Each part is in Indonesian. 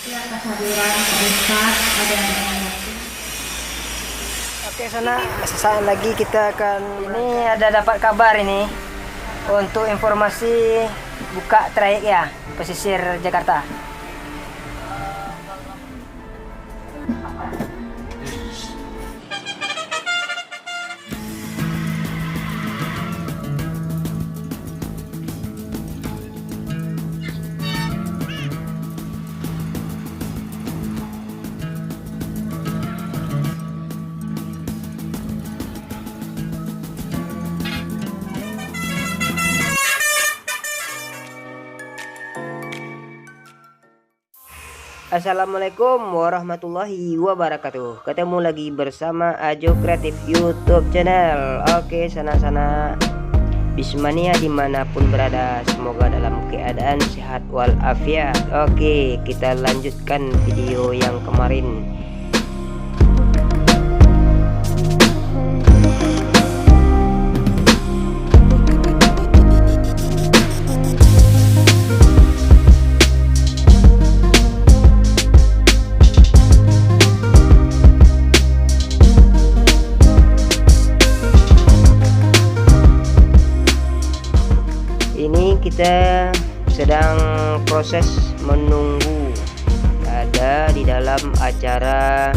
Ya, kehadiran Pak Ustadz ada yang Oke, sana sesaat lagi kita akan ada dapat kabar ini untuk informasi buka trayek ya pesisir Jakarta. Assalamualaikum warahmatullahi wabarakatuh. Ketemu lagi bersama Ajo Kreatif YouTube channel. Oke, sana-sana Bismania dimanapun berada, semoga dalam keadaan sehat walafiat. Oke, kita lanjutkan video yang kemarin. Ini kita sedang proses menunggu ada di dalam acara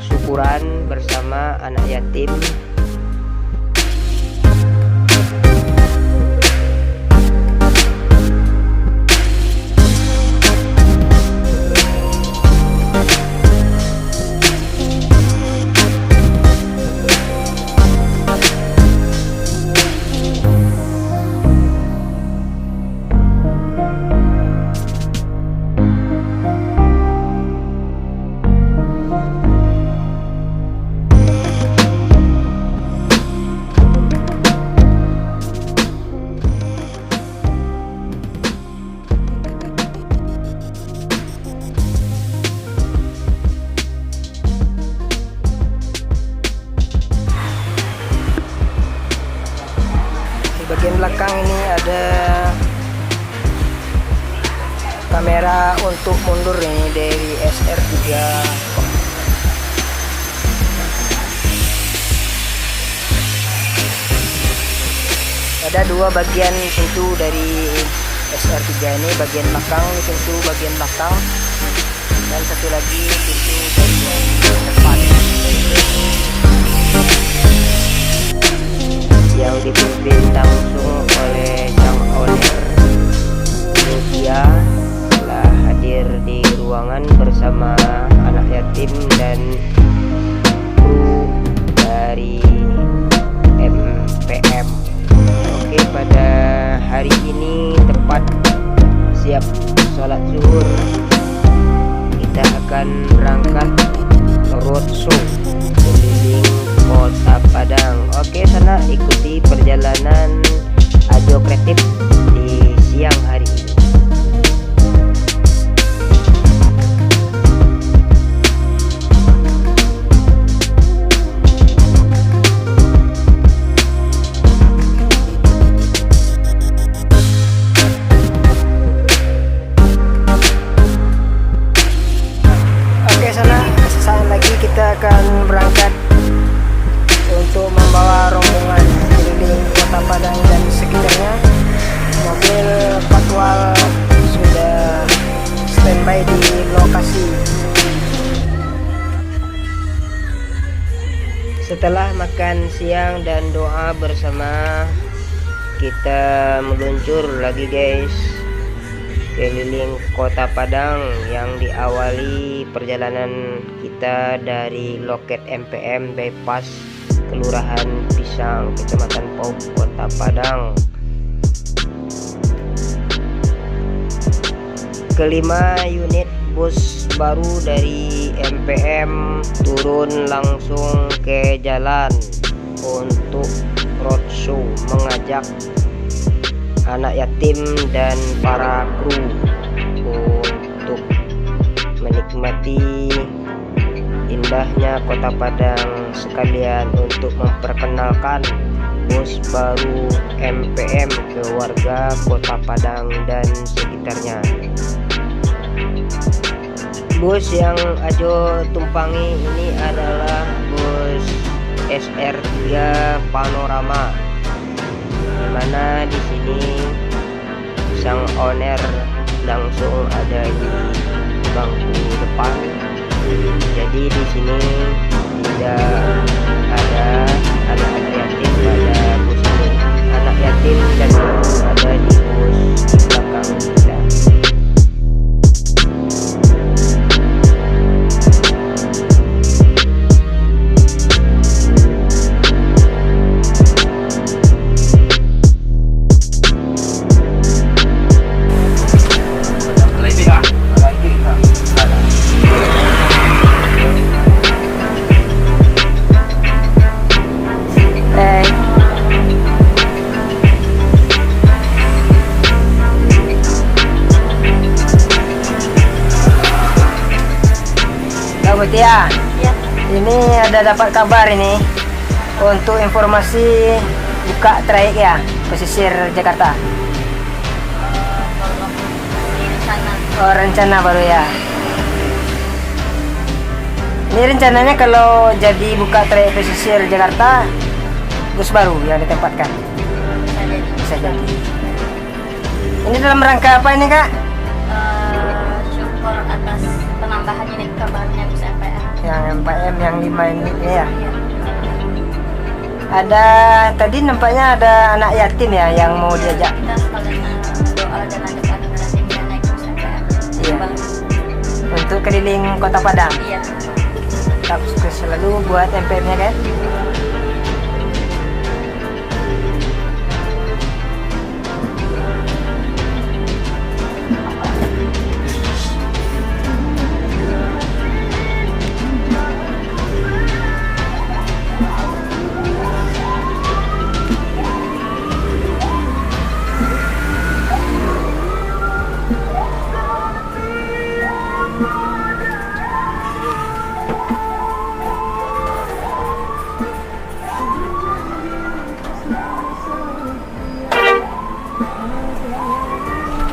syukuran bersama anak yatim. Bagian belakang ini ada kamera untuk mundur ini dari SR3. Ada dua bagian pintu dari SR3 ini, bagian belakang ini pintu bagian belakang dan satu lagi pintu bagian depan yang dipimpin langsung oleh sang owner Rusia telah hadir di ruangan bersama anak yatim dan kru dari MPM. Oke, pada hari ini tepat siap sholat zuhur kita akan berangkat roadshow keliling Kota Padang. Oke, sana ikuti perjalanan Ajo Kreatif di siang hari ini. Oke, sana sesaat lagi kita akan berangkat untuk membawa rombongan keliling Kota Padang dan sekitarnya. Mobil patwal sudah standby di lokasi. Setelah makan siang dan doa bersama, kita meluncur lagi guys keliling Kota Padang yang diawali perjalanan kita dari loket MPM bypass Kelurahan Pisang, Kecamatan Pauh, Kota Padang. Kelima unit bus baru dari MPM turun langsung ke jalan untuk roadshow mengajak anak yatim dan para kru untuk menikmati indahnya Kota Padang, sekalian untuk memperkenalkan bus baru MPM ke warga Kota Padang dan sekitarnya. Bus yang Ajo tumpangi ini adalah bus SR3 Panorama, dimana di sini sang owner langsung ada di bangku depan. Jadi di sini tidak ada anak-anak yatim pada bus ini. Anak yatim dan ada di bus belakang kita. Ya, ini ada dapat kabar ini untuk informasi buka trayek ya pesisir Jakarta. Oh, rencana baru ya. Ini rencananya kalau jadi buka trayek pesisir Jakarta, bus baru yang ditempatkan. Bisa jadi. Ini dalam rangka apa ini, Kak? Syukur atas penambahan unit kabarnya bus MPM. Yang MPM yang 5 ini ya. Ada tadi nampaknya ada anak yatim ya yang mau diajak. Kita sekalian doa dan ajak anak yatim naik bus MPM. Iya. Untuk keliling Kota Padang. Iya. Tetap sukses selalu buat MPM-nya kan.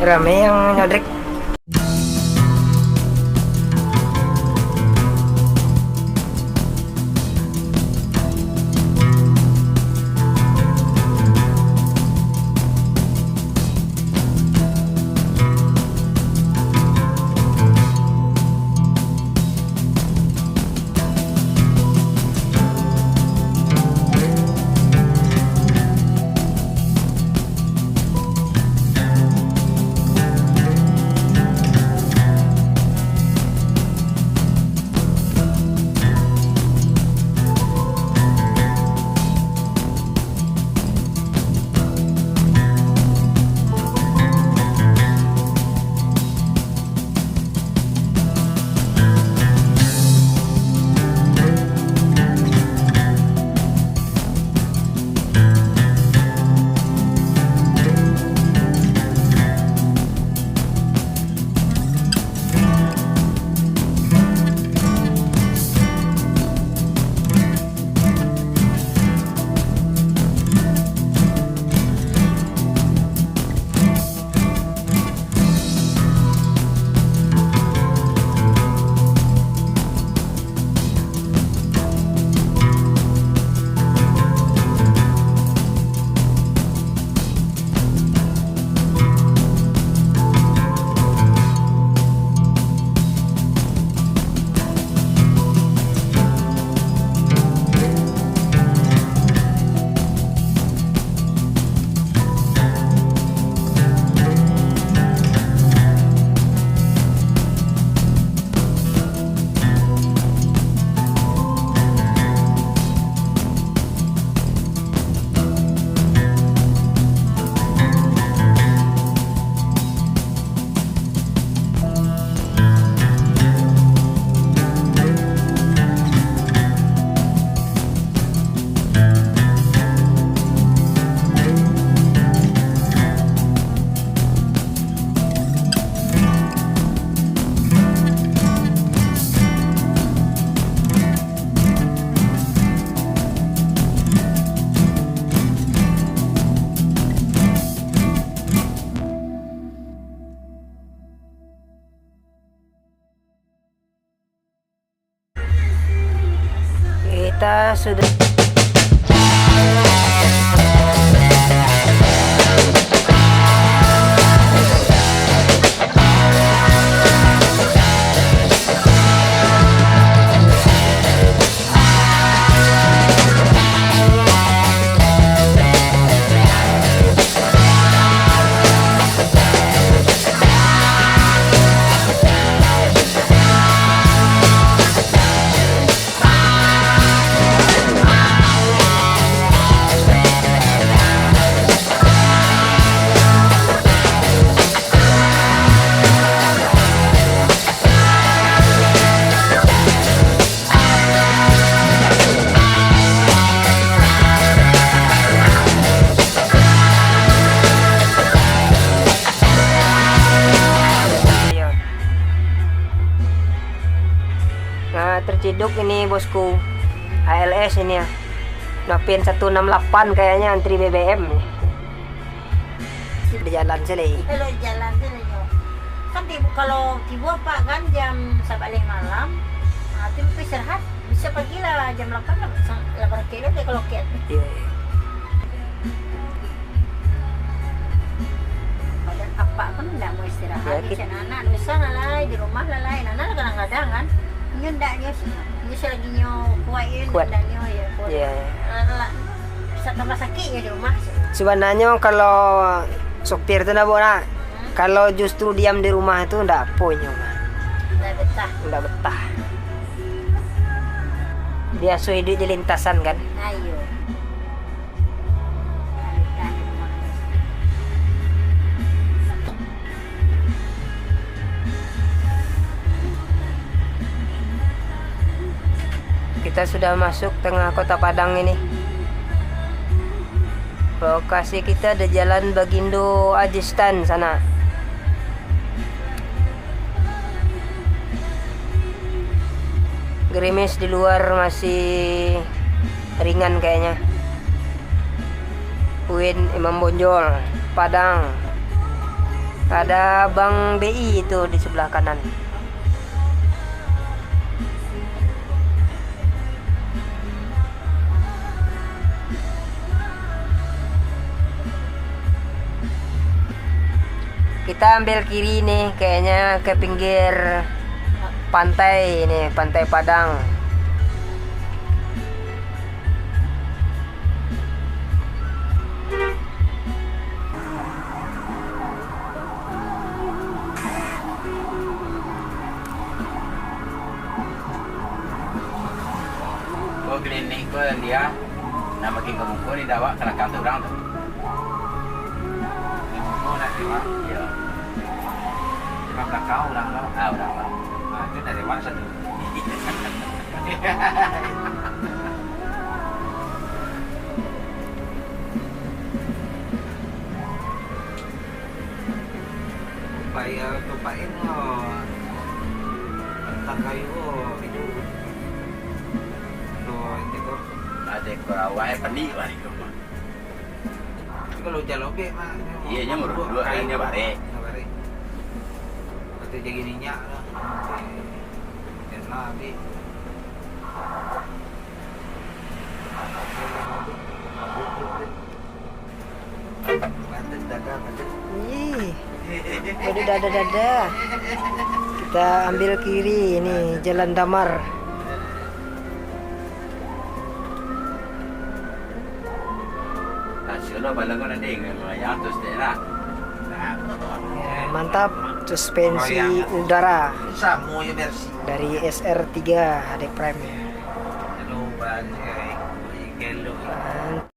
Rame yang nyodrek. kita sudah terciduk ini bosku. ALS ini ya. Nopin 168 kayaknya antri BBM nih. Di jalan sini. Kalau jalan tu kan kalau tiba Pak kan jam 9 malam, tiba istirahat bisa pergi lah jam 8 kilo deh kalau kiat. Iya. Badan apa kan enggak mau istirahat. Ya, Bisa anak dosa lalai di rumah lalai. Anak kadang-kadang kan nyundak nyus lagi kuatin Kuat. dan ya kuat. Iya. Bisa tambah sakit ya di rumah. Sebenarnya kalau sopir itu nak kalau justru diam di rumah itu ndak punya, Dah betah. ndak betah. Dia so hidup di lintasan kan. Ayo. Kita sudah masuk tengah kota Padang ini. Lokasi kita ada Jalan Bagindo Ajistan sana. Gerimis di luar masih ringan kayaknya. UIN Imam Bonjol, Padang. Ada Bank BI itu di sebelah kanan. Kita ambil kiri nih, kayaknya ke pinggir pantai ini, Pantai Padang. Ko klinik ko dia na maging kamuko ni dawa kana kanto orang tu. Oh nak dewa. Ya. Cuma belakang orang lah. Orang lah. Itu nak dewa satu. Upaya tupain mo tentang kayu itu hindi ko Ada ko awak pani bari ko. kalau jalobe mah Iya nya dua kayaknya bare. bare pati jadi niya dan nabi Ih, udah dada. Kita ambil kiri ini Jalan Damar. Hasilnya balang ko na ding yang terus dera. Ya, mantap, suspensi udara Samo yung versi dari SR3 Adik Prime ya. ano ba kelo Mantap.